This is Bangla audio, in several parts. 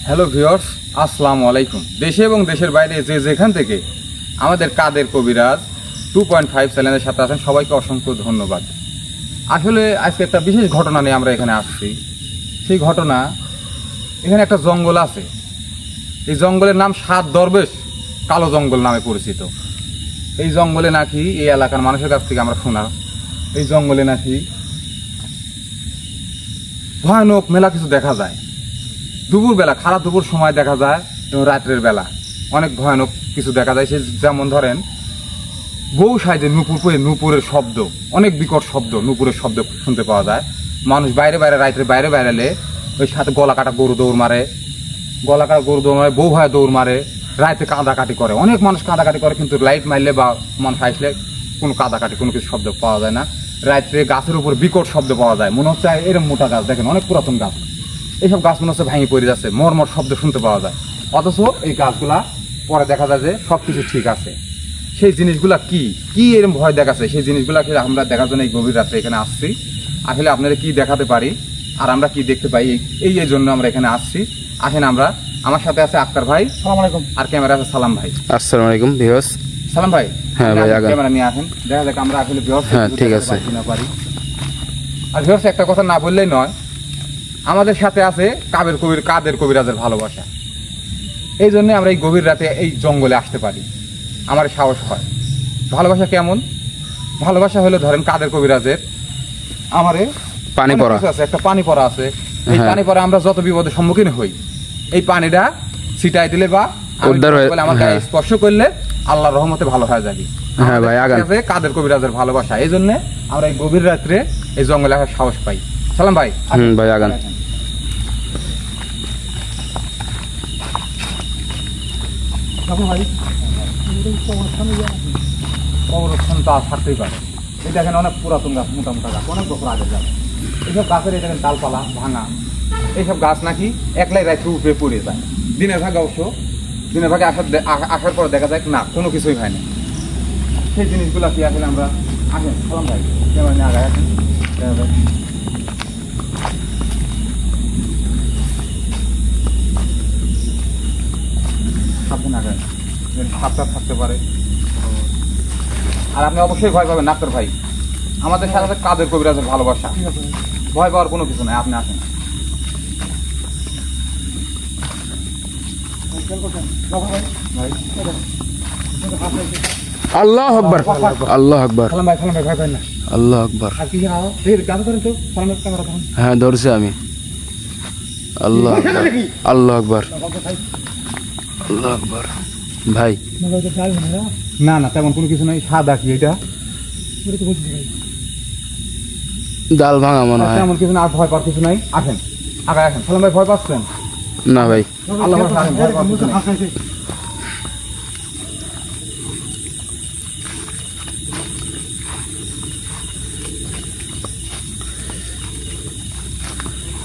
হ্যালো ভিউয়ার্স, আসসালামু আলাইকুম। দেশে এবং দেশের বাইরে যে যেখান থেকে আমাদের কাদের কবিরাজ 2.5 চ্যানেলের সাথে আছেন সবাইকে অসংখ্য ধন্যবাদ। আসলে আজকে একটা বিশেষ ঘটনা নিয়ে আমরা এখানে আসছি। সেই ঘটনা, এখানে একটা জঙ্গল আছে। এই জঙ্গলের নাম 7 দরবেশ কালো জঙ্গল নামে পরিচিত। এই জঙ্গলে নাকি এই এলাকার মানুষের কাছ থেকে আমরা শোনা, এই জঙ্গলে নাকি ভয়ানক মেলা কিছু দেখা যায়। দুপুরবেলা, খারাপ দুপুর সময় দেখা যায় এবং রাত্রের বেলা অনেক ভয়ানক কিছু দেখা যায়। সে যেমন ধরেন বউ সাইজে নুপুরের শব্দ, অনেক বিকট শব্দ, নুপুরের শব্দ শুনতে পাওয়া যায়। মানুষ বাইরে রাত্রে বাইরে এলে ওই সাথে গলা কাটা গরু দৌড় মারে, বউ ভয়ে দৌড় মারে, রাতে কাঁদাকাটি করে। অনেক মানুষ কাঁদাকাটি করে, কিন্তু লাইট মারলে বা মানুষ আসলে কোনো কাঁদাকাটি কোনো কিছু শব্দ পাওয়া যায় না। রাত্রে গাছের উপর বিকট শব্দ পাওয়া যায়, মনে হচ্ছে এরকম মোটা গাছ, দেখেন অনেক পুরাতন গাছ, এইসব গাছ মনে হচ্ছে ভেঙে পড়ে যাচ্ছে, মরমর শব্দ শুনতে পাওয়া যায়। অথচ এই গাছগুলা পরে দেখা যায় যে সবকিছু ঠিক আছে। সেই জিনিসগুলা কি এরকম ভয় দেখাচ্ছে, সেই জিনিসগুলাকে আমরা দেখার জন্য এই গভীর রাত্রে এখানে আসছি। আসলে আপনারা কি দেখাতে পারি আর আমরা কি দেখতে পাই, এই জন্য আমরা এখানে আসছি। আসেন, আমরা, আমার সাথে আছে আক্তার ভাই, আসসালামু আলাইকুম, আর ক্যামেরা আছে সালাম ভাই। আসসালামু আলাইকুম ভিউয়ার্স। সালাম ভাই, হ্যাঁ ভাই, ক্যামেরা নিয়ে আসেন, দেখা যাক আমরা আসলে ভিউয়ার্স ঠিক আছে না পারি। আর ভিউয়ার্স একটা কথা না বললেই নয়, আমাদের সাথে আছে কাদের কবিরাজের ভালোবাসা। এই জন্য আমরা এই গভীর রাতে এই জঙ্গলে আসতে পারি, আমার সাহস হয়। ভালোবাসা কেমন? ভালোবাসা হলো ধরেন কাদের কবিরাজের আমারে পানি পড়া আছে, একটা পানি পড়া আছে। এই পানি পড়া আমরা যত বিপদের সম্মুখীন হই, এই পানিটা ছিটাই দিলে বা আমার গায়ে স্পর্শ করলে আল্লাহর রহমতে ভালো হয়ে যাবে। হ্যাঁ ভাই, কাদের কবিরাজের ভালোবাসা, এই জন্য আমরা এই গভীর রাত্রে এই জঙ্গলে আসার সাহস পাই। সালাম ভাই। ভাই আগান। কবরস্থান তো থাকতেই পারে। এটা এখানে অনেক পুরাতন গাছ, মোটা গাছ, অনেক বছর আগের গাছ। এইসব গাছের এটা ডালপালা ভাঙা, এইসব গাছ নাকি একলাই রাত্রে উপরে পড়ে যায়। দিনের ভাগে অবশ্য, দিনের ভাগে আসার পরে দেখা যায় না, কোনো কিছুই হয় না। সেই জিনিসগুলো কি আসলে আমরা আসেন সালাম ভাই, কেমন আগায় আসেন। সাবধান থাকতে পারে। আর আপনি অবশ্যই ভয় পাবেন ডাক্তার ভাই, আমাদের সাথে কাদের কবিরাজের ভালোবাসা, ভয় পাওয়ার কোনো কিছু নাই। আপনি আসেন। আল্লাহু আকবার, আল্লাহু আকবার, সালাম ভাই, ভয় পাবেন না। আল্লাহু আকবার। হ্যাঁ ধরছি আমি। আল্লাহু আকবার, আল্লাহু আকবার, আল্লাহু আকবার। ভাই না তেমন কোনো কিছু নাই, সাদা কি এটা ডাল ভাঙা মনে হয়, তেমন কিছু না। আর ভয় পাওয়ার কিছু নাই, আসেন আগে আসেন। সালাম ভাই, ভয় পাচ্ছেন? না ভাই। আল্লাহ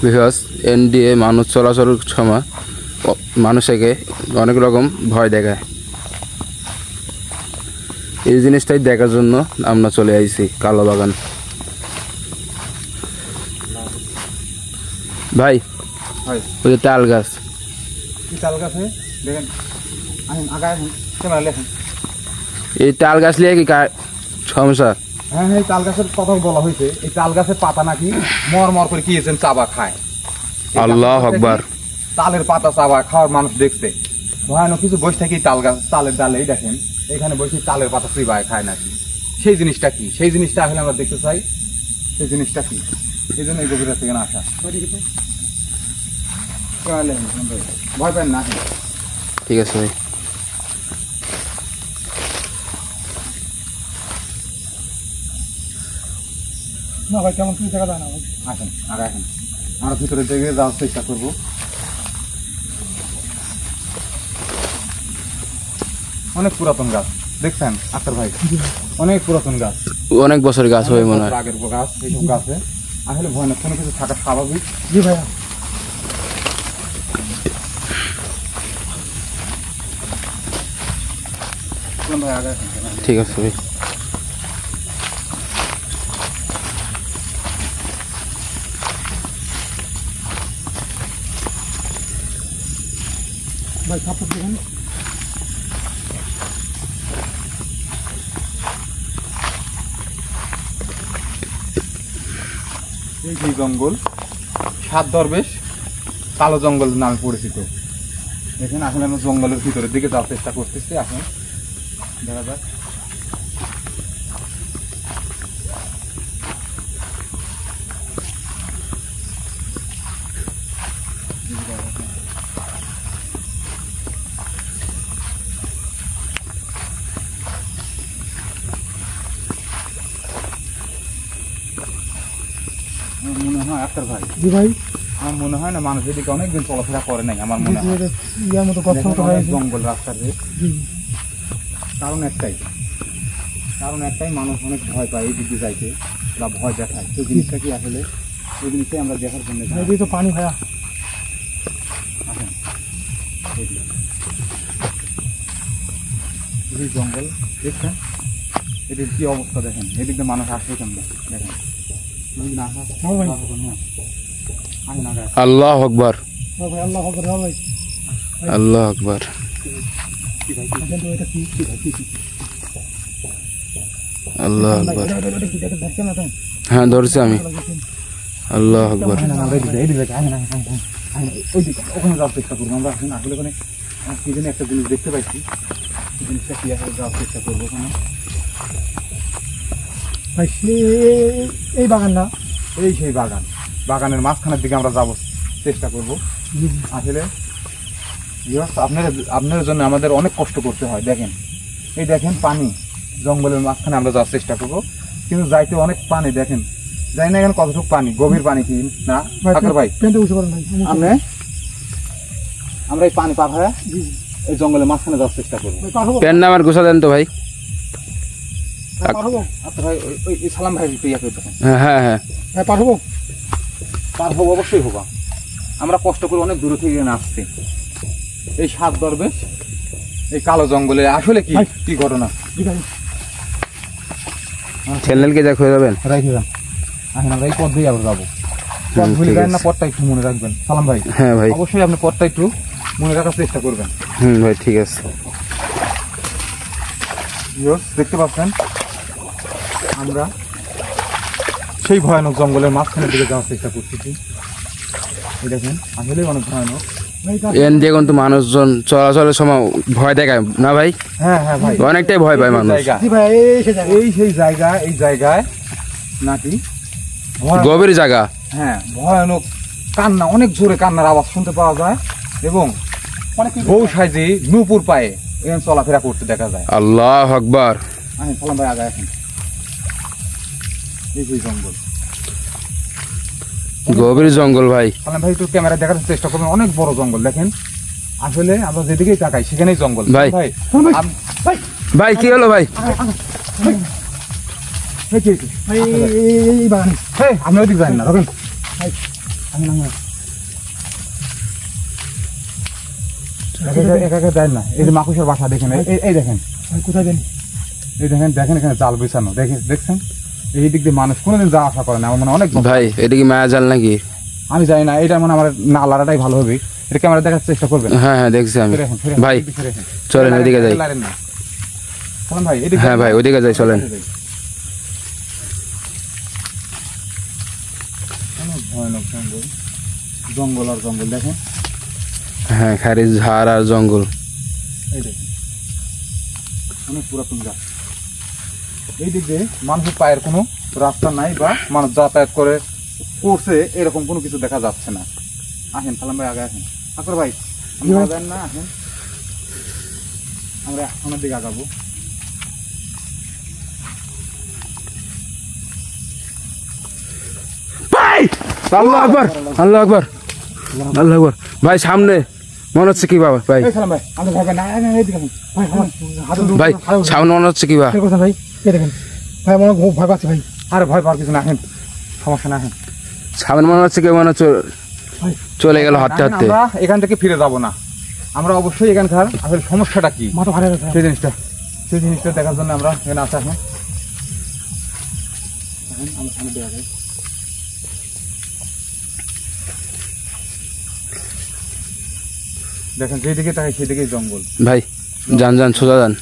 বিকজ এনডিএ মানুষ চলাচলের সময় মানুষকে অনেক রকম ভয় দেখায়। এই জিনিসটাই দেখার জন্য আমরা চলে আইছি কালো বাগান। ভাই ওই যে তাল গাছ, তাল গাছে দেখেন, আসেন আগে আসেন, ক্যামেরা লেখেন। এই তাল গাছ নিয়ে কি সমস্যা? হ্যাঁ, এই তাল গাছের কথা বলা হয়েছে। এই তাল গাছের পাতা নাকি মর করে কিয়েছেন চাবা খায়। আল্লাহু আকবার। তালের পাতা চাবা খাওয়ার মানুষ দেখছে, ভয়ানক কিছু বসে থাকি তাল গাছ, তালের ডালে দেখেন এখানে বসে তালের পাতা চিবায় খায় নাকি। সেই জিনিসটা কি, সেই জিনিসটা আসলে আমরা দেখতে চাই, সেই জিনিসটা কি। এই জন্য এই গভীর থেকে আসা। ভয় পান না। ঠিক আছে ভাই। না ভাই, কেমন কিছু দেখা যায় না। আসেন আগে আসেন, আমরা ভিতরে দিকে যাওয়ার চেষ্টা করবো। অনেক পুরাতন গাছ দেখছেন আক্তার ভাই, অনেক পুরাতন গাছ, অনেক বছর গাছ হয় মনে হয়, আগের গাছ। এইসব গাছে আসলে ভয়ানক কোনো কিছু থাকা স্বাভাবিক। জি ভাইয়া। ঠিক আছে ভাই। ভাই সাপোর্ট দেখেন। এই যে জঙ্গল সাত দরবেশ কালো জঙ্গল নামে পরিচিত। দেখেন এখন আমরা জঙ্গলের ভিতরের দিকে যাওয়ার চেষ্টা করতেছি। এখন দেখা যাক। আমার মনে হয় আক্তার ভাই, জি ভাই, আমার মনে হয় না মানুষ এদিকে অনেকদিন চলাফেরা করে নাই। আমার মনে হয় ইয়ার মতো গর্ত মতো দেখেন হয়ে অনেক জঙ্গল রাস্তার যে জি কারণ একটাই মানুষ অনেক ভয় পায় এই দিকে যাইতে বা ভয় দেখায়। সেই জিনিসটা কি আসলে এই জিনিসটাই আমরা দেখার জন্য ভাই, এদিকে তো পানি ভাইয়া। আসেন। এই জঙ্গল দেখছেন, এটির কি অবস্থা দেখেন। এদিক দিয়ে মানুষ আসবে কেমন দেখেন। যদি না আসে, হ্যাঁ ভাই। আসুন, হ্যাঁ। আসেন আগে আসেন। আল্লাহ আকবার, হ্যাঁ ভাই, আল্লাহ আকবার। হ্যাঁ ভাই, আল্লাহ আকবার, কি ভাই, দেখেন তো এটা কি ভাই, কি আল্লাহ আকবার। এটা কি দেখেন, দেখেন না দেখেন। হ্যাঁ ধরছি আমি। আল্লাহ আকবার। আসেন, আমরা এদিকে আসেন, আসেন, আসেন, আসেন, আসেন। ওই দিকে ওখানে যাওয়ার চেষ্টা করবো আমরা। আসেন, আসলে ওখানে কি যেন একটা জিনিস দেখতে পাইছি। সেই জিনিসটা কি আসলে যাওয়ার চেষ্টা করবো ওখানে। ভাই এই বাগান না? এই সেই বাগান, বাগানের মাঝখানের দিকে আমরা যাব চেষ্টা করব। জি জি। আসলে আপনার জন্য আমাদের অনেক কষ্ট করতে হয়। দেখেন, এই দেখেন পানি, জঙ্গলের মাঝখানে আমরা যাওয়ার চেষ্টা করব, কিন্তু যাইতে অনেক পানি। দেখেন, জানি না এখানে কতটুকু পানি, গভীর পানি কি না ঠাকুর ভাই। প্যান্টে উঠে পড়েন ভাই। আমরা এই পানি পার হয়ে এই জঙ্গলের মাঝখানে যাওয়ার চেষ্টা করবো। ভাই পার হবো? প্যান নামার গোসা দেন তো ভাই। ভাই, পার হবো? আচ্ছা ভাই, ওই সালাম ভাই একটু ইয়া করে দেখেন। হ্যাঁ হ্যাঁ হ্যাঁ, ভাই পার হবো? পার হবো, অবশ্যই হবো। আমরা কষ্ট করে অনেক দূরে থেকে এখানে আসছি। এই সাত দরবেশ এই কালো জঙ্গলে আসলে কি ভাই। কি ঘটনা জি ভাই। চ্যানেলকে দেখ হয়ে যাবেন। রাখি যান। এখন আমরা এই পথ দিয়ে আবার যাবো। পথ ভুলে ঠিক যান না, আছে। পথটা একটু মনে রাখবেন সালাম ভাই। হ্যাঁ ভাই। অবশ্যই আপনি পথটা একটু মনে রাখার চেষ্টা করবেন। ভাই ঠিক আছে। দেখতে পাচ্ছেন আমরা সেই ভয়ানক জঙ্গলের মাঝখানের দিকে যাওয়ার চেষ্টা করতেছি। এই দেখেন আসলে অনেক ভয়ানক। ভাই এন দিয়ে কিন্তু মানুষজন চলাচলের সময় ভয় দেখায় না ভাই? হ্যাঁ হ্যাঁ ভাই, অনেকটাই ভয় পায় মানুষ। জায়গা, জি ভাই, এই সে জায়গা। এই সেই জায়গা, এই জায়গায় নাকি ভয়ানক- গভীর জায়গা। হ্যাঁ ভয়ানক কান্না, অনেক জোরে কান্নার আওয়াজ শুনতে পাওয়া যায় এবং অনেক কিছু- বউ সাইজে নূপুর পায়ে এখানে চলাফেরা করতে দেখা যায়। আল্লাহ আকবার। আসেন সালাম ভাই, আগে আসেন। এই সেই জঙ্গল, গভীর জঙ্গল ভাই। সালাম ভাই একটু ক্যামেরা দেখার চেষ্টা করবেন। অনেক বড় জঙ্গল দেখেন। আসলে আমরা যেদিকেই তাকাই সেখানেই জঙ্গল। ভাই। ভাই ভাই, ভাই, ভাই কি হলো ভাই? ভাই, এই বাগান। আমি ওদিক যাই না, দেখেন ভাই, একা একা দেন না। এই যে মাকুশের বাসা দেখেন, এই দেখেন, ভাই, কোথায় দেন? এই দেখেন, দেখেন এখানে জাল বিছানো দেখছেন। এই দিক দিয়ে মানুষ কোনোদিন যাওয়া আসা করে না। আমার মনে হয় অনেক বছর। ভাই এটা কি মায়া জাল নাকি? আমি জানি না, এটা মনে হয় আমার না আলাদাটাই ভালো হবে। এটা ক্যামেরা দেখার চেষ্টা করবেন। হ্যাঁ হ্যাঁ দেখছি আমি। ফিরে আসেন, ফিরে আসেন, ভাই এদিকে ফিরে আসেন। চলেন ওইদিকে যাই। লাইন না। সালাম ভাই, এদিকে হ্যাঁ যান ভাই না। ওইদিকে যাই, চলেন। অনেক ভয়ানক জঙ্গল, জঙ্গল আর জঙ্গল দেখেন। হ্যাঁ খারিজ ঝাড় আর জঙ্গল। এই দেখেন অনেক পুরাতন গাছ। এই দিক দিয়ে মানুষের পায়ের কোনো রাস্তা নাই বা মানুষ যাতায়াত করছে এরকম কোনো কিছু দেখা যাচ্ছে না। আসেন সালাম ভাই, আগে আসেন। আকর ভাই আপনি যাবেন না, আসেন আমরা সামনের দিকে আগাবো। ভাই আল্লাহ আকবার, আল্লাহ আকবার, আল্লাহ আকবার। ভাই সামনে মনে হচ্ছে কি বাবা? ভাই এই সালাম ভাই, আপনি ভয় পান না, এইদিকে আসেন। ভাই, আমার হাতে দুটো- ভাই সামনে মনে হচ্ছে কি বা? কে কোথায় ভাই? এই দেখেন ভাই, আমার খুব ভয় পাচ্ছে ভাই। আরে ভয় পাওয়ার কিছু না, আসেন, সমস্যা না, আসেন। সামনে মনে হচ্ছে কি, মনে হচ্ছে চলে গেল হাঁটতে আসেন, হাঁটতে। আমরা এখান থেকে ফিরে যাব না। আমরা অবশ্যই এখানকার আসলে সমস্যাটা কি মাথা ভারে গেছে। সেই জিনিসটা দেখার জন্য আমরা এখানে আসা। এখন আমরা সামনে দেওয়া যায়। দেখেন যেদিকে তাকাই সেদিকেই জঙ্গল। ভাই যান যান সোজা যান।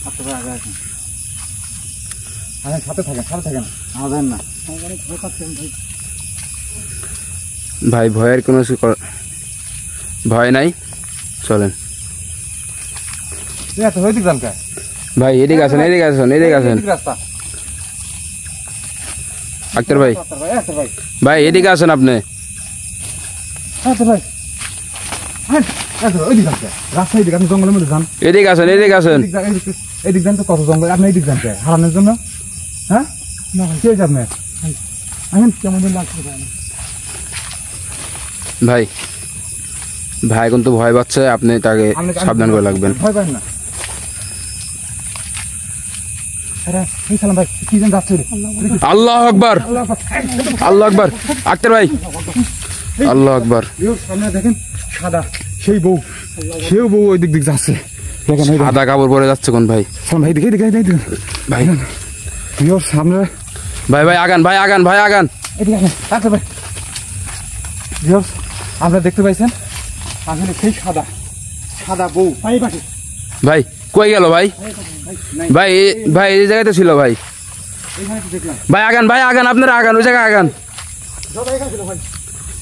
আচ্ছা ভাই আগে আসেন। হ্যাঁ সাথে থাকেন আমাদের না। আমার অনেক ভয় পাচ্ছি আমি ভাই। ভাই ভয়ের কোনো কিছু ভয় নাই, চলেন এত হয়ে দিক জানকা ভাই। এদিকে আসেন, এদিকে আসেন, এদিকে আসেন। রাস্তা আক্তার ভাই, আচ্ছা ভাই ভাই এদিকে আসেন আপনি। আচ্ছা ভাই হ্যাঁ ওই দিক জানকা রাস্তা এদিকে, আপনি জঙ্গলের মধ্যে যান। এদিকে আসেন, এদিকে আসেন। এদিক যান তো কত জঙ্গল, আপনি এইদিক যান হারানোর জন্য। হ্যাঁ না ভাই কে যাবেন আমি কেমন দিন লাগছে ভাই আমার। ভাই ভাই কিন্তু ভয় পাচ্ছে, আপনি তাকে সাবধান করে রাখবেন। ভয় পাবেন না। আরে এই সালাম ভাই কি যেন যাচ্ছে রে। আল্লাহ আকবার, আল্লাহ আকবার। আক্তার ভাই আল্লাহ আকবার। সামনে দেখেন সাদা সেই বউ, সেও বউ ওই দিক যাচ্ছে। দেখেন ওই সাদা কাপড় পরে যাচ্ছে কোন ভাই? সালাম ভাই দেখে ভাই ওর সামনে ভাই ভাই আগান, ভাই আগান, ভাই আগান। এদিকে আসেন। আচ্ছা ভাই ভিউয়ার্স আপনারা দেখতে পাইছেন আসলে সেই সাদা বউ। ভাই পাখি ভাই কই গেল ভাই? ভাই ভাই এই জায়গাতে ছিল ভাই। এইখানে তো দেখলাম। ভাই আগান, ভাই আগান, আপনারা আগান, ওই জায়গায় আগান, দাদা এখানে ছিল ভাই।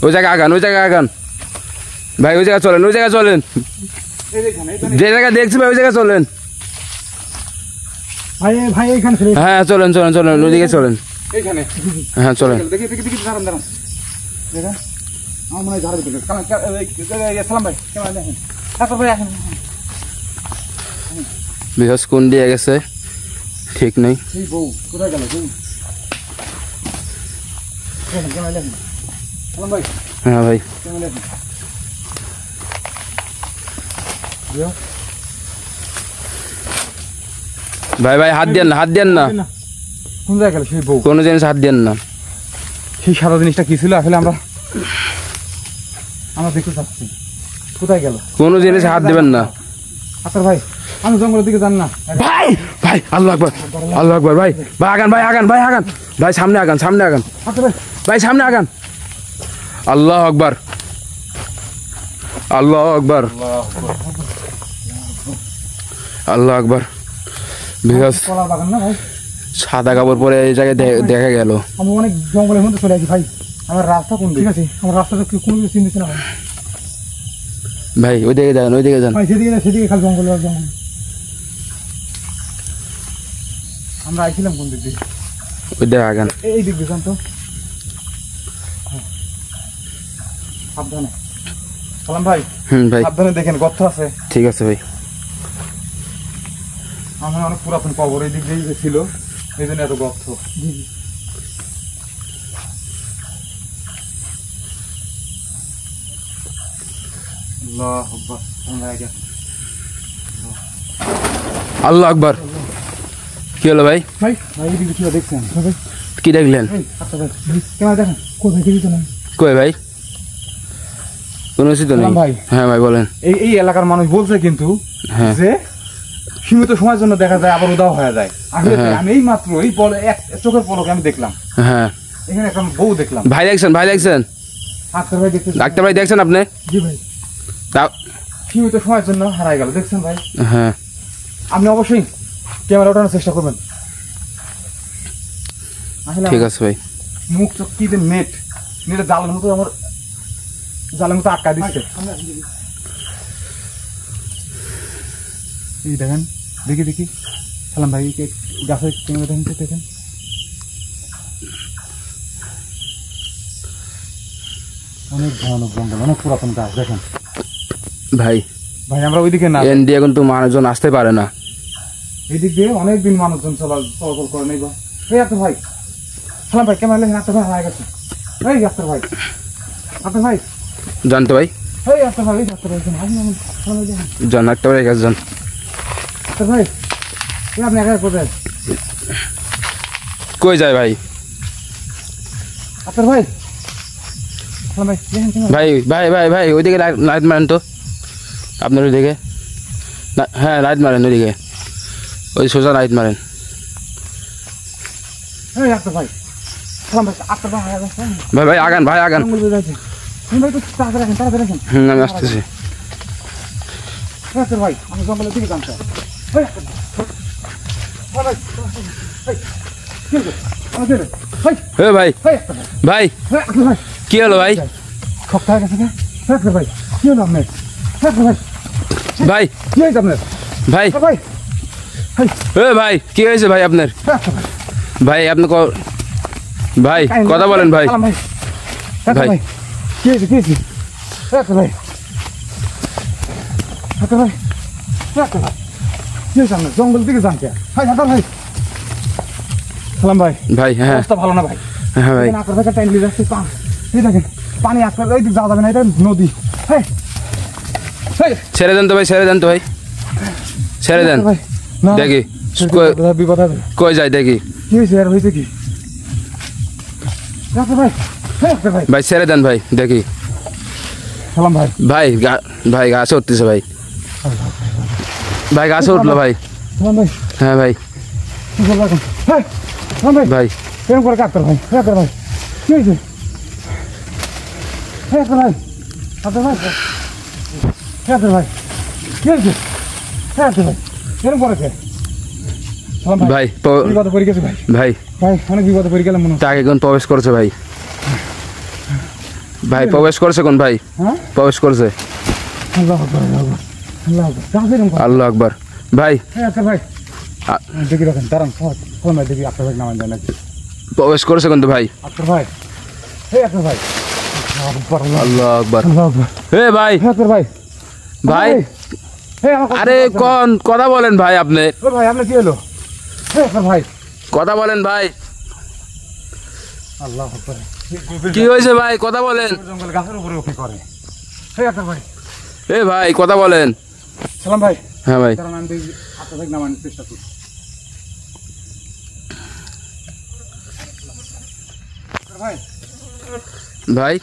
ওই জায়গায় আগান, ওই জায়গায় আগান। ভাই ওই জায়গায় চলেন, ওই জায়গায় চলেন। যে জায়গায় দেখছি ভাই ওই জায়গায় চলেন। ভাই এখানে ছিল। হ্যাঁ চলেন চলেন চলেন, ওইদিকে চলেন। এইখানে হ্যাঁ চলেন। দেখি দাঁড়ান দেখেন আমার মনে হয় ঝাড় ভিতরে সালাম ভাই কেমন দেখেন। তারপর ভাই আসেন। বিহস কোন দিয়ে গেছে ঠিক নেই। সেই বউ কোথায় গেল বউ? কেমন দেখেন সালাম ভাই হ্যাঁ ভাই কেমন দেখেন। ভাই ভাই হাত দেন না, হাত দেন না, কোন জায়গায় গেল সেই বউ? কোনো জিনিস হাত দেন না। সেই সাদা জিনিসটা কি ছিল আসলে আমরা দেখতে চাচ্ছি কোথায় গেল। কোনো জিনিস হাত দেবেন না। আচ্ছা ভাই আমি জঙ্গলের দিকে যান না। ভাই ভাই আল্লাহ আকবার, আল্লাহ আকবার। ভাই ভাই আগান, ভাই আগান, ভাই আগান, ভাই সামনে আগান, সামনে আগান, আচ্ছা ভাই ভাই সামনে আগান। আল্লাহ আকবার, আল্লাহ আকবার, আল্লাহ আকবার। বিকজ কলার বাগান না ভাই? সাদা কাপড় পরে এই জায়গায় দেখা গেল। আমি অনেক জঙ্গলের মধ্যে চলে আসি ভাই। আমার রাস্তা কোন ঠিক দিকে? আছে আমার রাস্তাটা কোনো কিছু চিন্তিস না ভাই। ভাই ওই দিকে যান, ওই দিকে যান। ভাই সেদিকে খালি জঙ্গল আর জঙ্গল। আমরা আইছিলাম কোন দিক দিয়ে? ওই দিকে আগান। এই দিক দিয়ে যান তো। সাবধানে সালাম ভাই, ভাই সাবধানে দেখেন গর্ত আছে। ঠিক আছে ভাই। আমার অনেক পুরাতন কবর এই দিক দিয়ে ছিল, এই জন্য এত গর্ত। আল্লাহ আকবার। আমরা আগে আল্লাহ আকবার। কি হলো ভাই? ভাই এই দিক দিয়ে দেখছেন? কি দেখলেন? আচ্ছা ভাই কেমন দেখেন কোথায় কিছু না। কই ভাই? কোনো কিছু তো নেই সালাম ভাই। হ্যাঁ ভাই বলেন। এই এলাকার মানুষ বলছে কিন্তু হ্যাঁ যে সীমিত সময়ের জন্য দেখা যায় আবার উদাও হয়ে যায়। আসলে হ্যাঁ। আমি এই মাত্র এই এক চোখের পলকে আমি দেখলাম হ্যাঁ এখানে একটা বউ দেখলাম। ভাই দেখছেন, ভাই দেখছেন, ডাক্তার ভাই দেখতে ডাক্তার ভাই দেখছেন আপনি? জি ভাই সীমিত সময়ের জন্য হারাই গেল দেখছেন ভাই। হ্যাঁ আপনি অবশ্যই ক্যামেরা ওঠানোর চেষ্টা করবেন। আসলে ঠিক আছে ভাই। মুখ চোখ কি নেট জালের মতো আমার জালের মতো আটকা দিচ্ছে। এই দেখেন দেখি সালাম ভাই গাছের ক্যামেরা দেখেন তো দেখেন। অনেক ভয়ানক জঙ্গল, অনেক পুরাতন গাছ দেখেন ভাই ভাই। আমরা ওইদিকে না, এন দিয়ে কিন্তু মানুষজন আসতে পারে না। এই দিক দিয়ে অনেকদিন মানুষজন চলাচল করে নেই। এই আক্তার ভাই সালাম ভাই ক্যামেরা লেখেন। আক্তার ভাই হারাই গেছে। এই আক্তার ভাই, আক্তার ভাই, জানতো ভাই? এই আক্তার ভাই, এই আক্তার ভাই সালাম ভাই দেখেন। জান ডাক্তার ভাই কাছে যান। আক্তার ভাই এই আপনি একা কোথায়? কই যায় ভাই? আক্তার ভাই সালাম ভাই দেখেন ক্যামেরা। ভাই ভাই ভাই ভাই ওইদিকে লাইট মারেন তো, আপনার ওইদিকে। হ্যাঁ লাইট মারেন ওইদিকে, ওই সোজা লাইট মারেন। এই আক্তার ভাই সালাম ভাই, আক্তার ভাই হারাই গেছে। ভাই ভাই আগান, ভাই আগান, জঙ্গল বের হয়েছে। ভাই তো তাড়াতাড়ি রাখেন আমি আসতেছি। ডাক্তার ভাই আমি জঙ্গলের দিকে জানতে ভাই ভাই ভাই কি হলো আমাদের ভাই এ ভাই ভাই ভাই ভাই কি হলো ভাই? শক্ত হয়ে গেছে ডাক্তার ভাই কি হলো আপনার ডাক্তার ভাই ভাই কি হয়েছে আপনার ভাই ভাই এ ভাই কি হয়েছে ভাই আপনার? ভাই আপনি ভাই কথা বলেন ভাই। ভাই ভাই কি হয়েছে ডাক্তার ভাই ডাক্তার ভাই ডাক্তার ভাই কি হয়েছে আপনার জঙ্গল দিকে জানতে ভাই ডাক্তার ভাই সালাম ভাই ভাই হ্যাঁ অবস্থা ভালো না ভাই হ্যাঁ ভাই আপনার ভাই টাইম লিয়ে যাচ্ছে এই দেখেন পানি আপনার ওই দিক যাওয়া যাবে না এটা নদী হ্যাঁ ছেড়ে দেন তো ভাই, ছেড়ে দেন তো ভাই, ছেড়ে দেন ভাই না দেখি বিপদ হবে কই যায় দেখি। কি হয়েছে আর হয়েছে কি ডাক্তার ভাই ডাক্তার ভাই ভাই ছেড়ে দেন ভাই দেখি। সালাম ভাই ভাই ভাই গাছে উঠতেছে ভাই, ভাই গাছে উঠলো ভাই। সালাম ভাই হ্যাঁ ভাই কি করবো এখন হ্যাঁ সালাম ভাই ভাই এরকম করে ডাক্তার ভাই ডাক্তার ভাই কি হয়েছে ডাক্তার ভাই ডাক্তার ভাই ডাক্তার ভাই কি হয়েছে ডাক্তার ভাই এরকম করেছে সালাম ভাই ভাই বিপদে পড়ে গেছে ভাই ভাই ভাই অনেক বিপদে পড়ে গেলাম মনে হচ্ছে তাকে কোন প্রবেশ করছে ভাই? ভাই প্রবেশ করছে কোন ভাই? হ্যাঁ প্রবেশ করছে। আল্লাহ আকবার আল্লাহ আকবার ডাক্তার এরকম করে আল্লাহ আকবার। ভাই হ্যাঁ ডাক্তার ভাই দেখি রাখেন দাঁড়ান সালাম ভাই দেখি আপনার ভাই নামান যায় নাকি প্রবেশ করছে কোন ভাই? ডাক্তার ভাই হে ডাক্তার ভাই আল্লাহ আকবার। আল্লাহ আকবার হে ভাই ডাক্তার ভাই ভাই হে আমার আরে কোন কথা বলেন ভাই আপনি? ভাই আপনার কি হলো হে ডাক্তার ভাই কথা বলেন ভাই, আল্লাহ আকবার কি হয়েছে ভাই কথা বলেন। জঙ্গল গাছের উপরে উঠে করে হে ডাক্তার ভাই এ ভাই কথা বলেন। সালাম ভাই হ্যাঁ ভাই কারণ আমি আপনার ভাই নামানোর চেষ্টা করি ভাই ভাই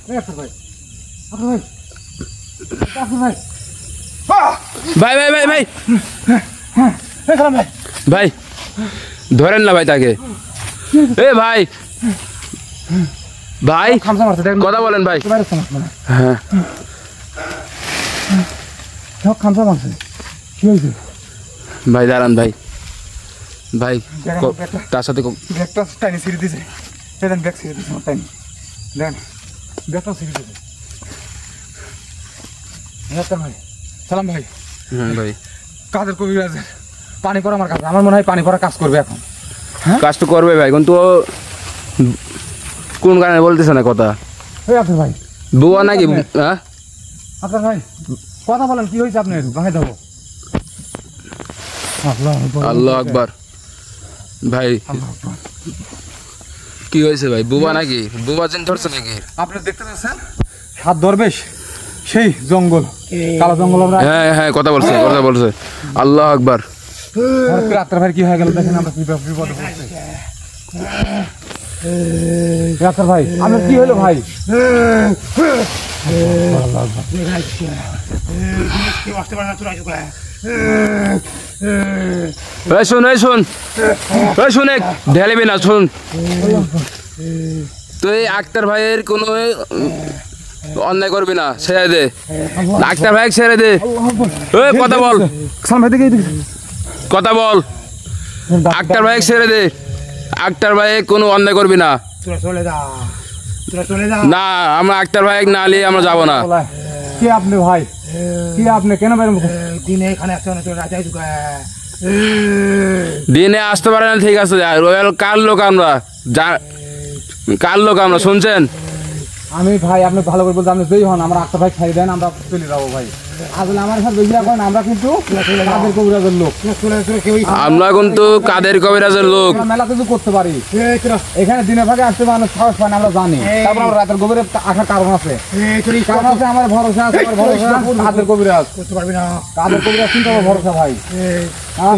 হে ডাক্তার ভাই ডাক্তার ভাই ডাক্তার ভাই ভাই ভাই ভাই ভাই হে সালাম ভাই ভাই ধরেন না ভাই তাকে। এ ভাই ভাই খামসা মারছে দেখেন কথা বলেন ভাই। বাইরে সমস্যা না হ্যাঁ সব খামসা মারছে কি হয়েছে ভাই দাঁড়ান ভাই, ভাই তার সাথে ব্যাগটা টাইনি ছিঁড়ে দিয়েছে দেখেন ব্যাগ ছিঁড়ে দিয়েছে আমার টাইনি দেখেন ব্যাগটা ছিঁড়ে দিয়েছে ডাক্তার ভাই সালাম ভাই ভাই কাজের কবিরাজের পানি করা আমার কাজ আমার মনে হয় পানি করা কাজ করবে এখন কাজ তো করবে ভাই, কিন্তু ও কোন গানে বলতেছে না কথা। ওই আপনার ভাই বুয়া নাকি? হ্যাঁ আপনার ভাই কথা বলেন কি হয়েছে আপনার ভাই দেবো আল্লাহ আকবার। ভাই কি হয়েছে ভাই? বুবা নাকি? বুবা জিন ধরছে নাকি? আপনি দেখতে পাচ্ছেন সাত দরবেশ সেই জঙ্গল কালো জঙ্গল আমরা হ্যাঁ হ্যাঁ কথা বলছে কথা বলছে। আল্লাহ আকবার। ডাক্তার ভাই কি হয়ে গেল দেখেন আমরা কি বিপদে পড়ছি ডাক্তার ভাই আপনার কি হলো ভাই? এই শুন এই শুন এই শুন ঢেলেবি না শুন। তুই আক্তার ভাইয়ের কোনো অন্যায় করবি না, ছেড়ে দে আক্তার ভাই, ছেড়ে দে। ওই কথা বল, সালাম ভাই দেখে কথা বল। আক্তার ভাই ছেড়ে দে, আক্তার ভাই কোনো অন্যায় করবি না। না আমরা আক্তার ভাই না নিয়ে আমরা যাবো না। কি আপনি ভাই কি আপনি কেন বাইরে দিনে এখানে আসতে না তোরা যাই দুকা দিনে আসতে পারে না, ঠিক আছে। রয়্যাল কার লোক আমরা, কার লোক আমরা শুনছেন? আমি ভাই আপনি ভালো করে বলতে আপনি যেই হন আমরা আক্তার ভাই খাই দেন আমরা চলে যাবো ভাই। আসলে আমার সাথে বেশি করেন আমরা কিন্তু কাদের কবিরাজের লোক আমরা কিন্তু কাদের কবিরাজের লোক। আমরা মেলা কিছু করতে পারি এখানে দিনে ভাগে আসতে মানুষ সাহস পায় না আমরা জানি। তারপর আমরা রাতের গভীরে আসার কারণ আছে, কারণ আছে আমার ভরসা আছে, আমার ভরসা কাদের কবিরাজ করতে পারবি না। কাদের কবিরাজ কিন্তু আমার ভরসা ভাই।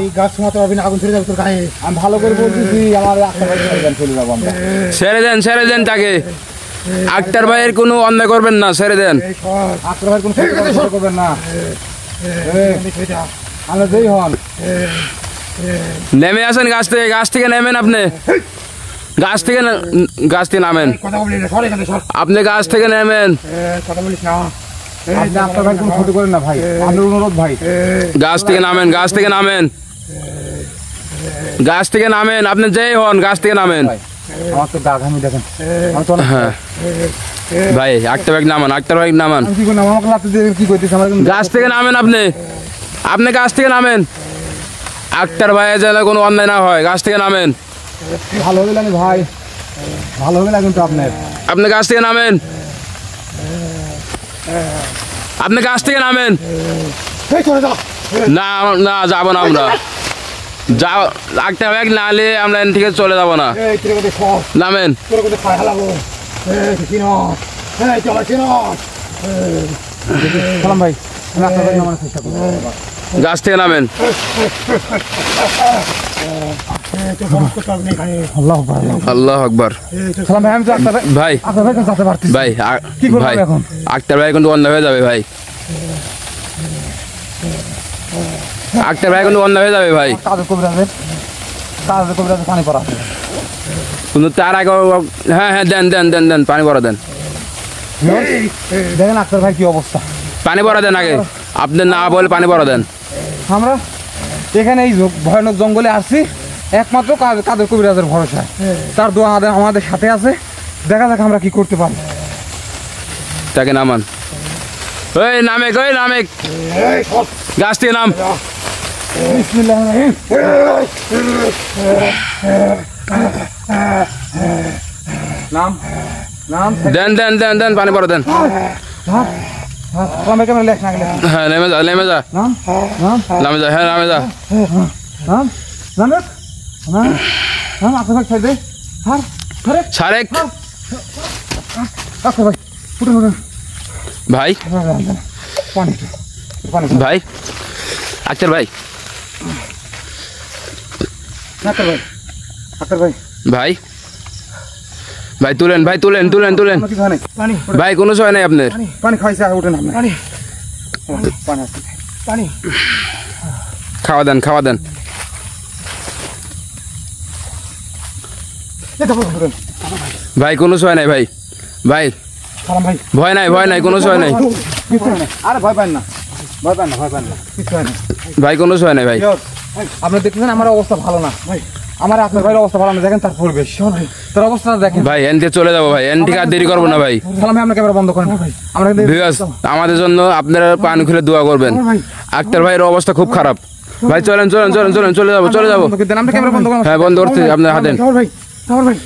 এই গাছ মারতে পারবি না, আগুন ছেড়ে যাবে তোর গায়ে। আমি ভালো করে বলতেছি আমার আক্তার ভাই খাই দেন চলে যাবো আমরা। ছেড়ে দেন তাকে। আক্তার ভাইয়ের কোনো অন্যায় করবেন না, ছেড়ে দেন। আক্তার ভাই কোনো ক্ষতি করবেন না। আমরা যেই হন নেমে আসেন গাছ থেকে নেমেন আপনি। গাছ থেকে নামেন, কথা বলিস না, সর এখানে সর। আপনি গাছ থেকে নামেন, কথা বলিস না। আপনি আপনার ভাই কোনো ক্ষতি করেন না ভাই, আপনার অনুরোধ ভাই। গাছ থেকে নামেন, গাছ থেকে নামেন, গাছ থেকে নামেন, আপনি যেই হন গাছ থেকে নামেন। আমার তো গা ঘামি দেখেন, আমি তো অনেক হ্যাঁ ভাই, আক্তার ভাই নামান, আক্তার ভাই নামান, আমি কি করলাম, আমাকে লাথি দিয়ে কি করতেছে আমার কিন্তু গাছ থেকে নামেন, আপনি গাছ থেকে নামেন। আক্তার ভাই যেন কোনো অন্যায় না হয়, গাছ থেকে নামেন, ভালো হবে না ভাই, ভালো হবে না কিন্তু আপনার। আপনি গাছ থেকে নামেন, আপনি গাছ থেকে নামেন। এই চলে যা। না না, যাবো না আমরা, যাও আক্তার ভাই নালে আমরা এখান থেকে চলে যাবো না, এই তোর কথা সর, নামেন। তোর কথা খাই হালাবো। এই চিনো, এই চলে চিনো। সালাম ভাই, আমি আপনার ভাই নামানোর চেষ্টা করবো। গাছ থেকে নামেন। তোর সমস্ত কাজ নেই এখানে। আল্লাহ আকবার। আল্লাহ আকবার। সালাম ভাই, আমি তো আপনার ভাই আপনার ভাই কাছে যেতে পারতেছি। ভাই কি করবো ভাই, এখন? আক্তার ভাই কিন্তু অন্যায় হয়ে যাবে ভাই, আক্তার ভাই কিন্তু অন্যায় হয়ে যাবে ভাই। কাজের কবিরাজের পানি পড়া। কিন্তু তার আগে হ্যাঁ হ্যাঁ, দেন দেন দেন দেন, পানি ভরা দেন, দেখেন আক্তার ভাই কি অবস্থা। পানি ভরা দেন আগে, আপনি না বলে পানি ভরা দেন। আমরা এখানে এই ভয়ানক জঙ্গলে আসছি একমাত্র কাদের কবিরাজের ভরসা, তার দোয়া আমাদের সাথে আছে। দেখা যাক আমরা কি করতে পারি। তাকে নামান, ওই নামেক, ওই নামেক, এই সর। গাছ থেকে নাম। বিসমিল্লাহির রহমানির রহিম। নাম নাম দেন দেন দেন দেন, পানি ভরা দেন। সালাম ভাই, কেমন লেখ না গেলে হ্যাঁ নেমে যা, নেমে যা, নাম নাম নামে যা, হ্যাঁ নামে যা। নাম নাম নাম নাম আক্তার ভাই সাইডে হার হারে সারেক আক্তার ভাই উঠুন উঠুন ভাই, পানি পানি ভাই আক্তার ভাই, আক্তার ভাই আক্তার ভাই ভাই ভাই তুলেন, ভাই তুলেন, তুলেন তুলেন আমার কিছু হয় নাই। পানি ভাই, কোনো সময় নেই আপনার। পানি খাইছে উঠেন আপনি। পানি পানি আসছে। পানি। খাওয়া দেন, খাওয়া দেন। এটা বলুন উঠেন। ভাই কোনো সময় নাই ভাই, ভাই সালাম ভাই ভয় নাই, ভয় নাই, কোনো সময় নাই কিছু হয় না। আরে ভয় পান না, ভয় পান না, ভয় পান না, কিছু হয় না। ভাই, কোনো সময় নাই ভাই। আপনি দেখতেছেন আমার অবস্থা ভালো না ভাই, আমার আপনার ভাইয়ের অবস্থা ভালো না। দেখেন তার পরিবেশ, তার অবস্থা দেখেন ভাই এন থেকে চলে যাবো ভাই, এন থেকে আর দেরি করবো না ভাই। সালাম ভাই, আপনার ক্যামেরা বন্ধ করেন ভাই। আমরা কিন্তু বিকাশ আমাদের জন্য আপনারা পান খুলে দোয়া করবেন। আক্তার ভাইয়ের অবস্থা খুব খারাপ ভাই, চলেন চলেন চলেন চলেন, চলে যাবো, চলে যাবো। বন্ধ করে দেন, আমরা ক্যামেরা বন্ধ করেন। হ্যাঁ বন্ধ করছি, আপনার হাতেন। ভাই, ভাই।